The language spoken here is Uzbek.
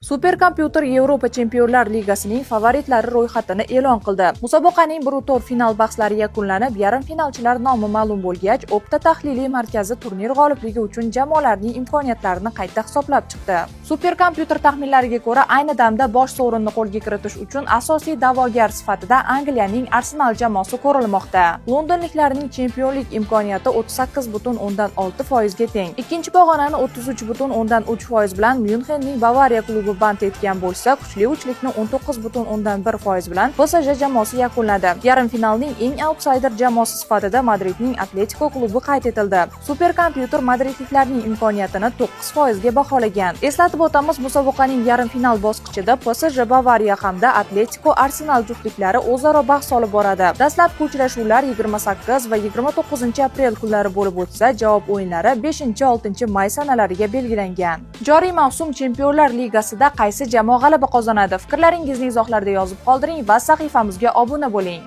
Superkompyuter Yevropa Chempionlar Ligasining favoritlari ro'yxatini e'lon qildi. Musobaqaning 1/4 final bahslari yakunlanib, yarim finalchilar nomi ma'lum bo'lgach, Opta tahliliy markazi turnir g'olibligi uchun jamoalarning imkoniyatlarini qayta hisoblab chiqdi. Superkompyuter taxminlariga ko'ra, ayni damda bosh sovrinni qo'lga kiritish uchun asosiy da'vogar sifatida Angliyaning Arsenal jamoasi ko'rilmoqda. Londonliklarning chempionlik imkoniyati 38,6% ga teng. Ikkinchi pog'onani 33,3% bilan Myunxenning Bavariya klubi band etgan bo'lsa, kuchli uchlikni 19,1% bilan PSG jamoasi yakunladi. Yarim finalning eng outsider jamoasi sifatida Madridning Atletico klubi qayd etildi. Superkompyuter madridliklarning imkoniyatini 9% ga baholagan. Eslatib o'tamiz, musobaqaning yarim final bosqichida PSG Bavariya hamda Atletico Arsenal juftliklari o'zaro bahs olib boradi. Dastlabki uchrashuvlar 28 va 29 aprel kunlari bo'lib o'tsa, javob o'yinlari 5-6 may sanalariga belgilangan. Joriy mavsum Chempionlar Ligasida qaysi jamoa g'alaba qozonadi? Fikrlaringizni izohlarda yozib qoldiring va sahifamizga obuna bo'ling.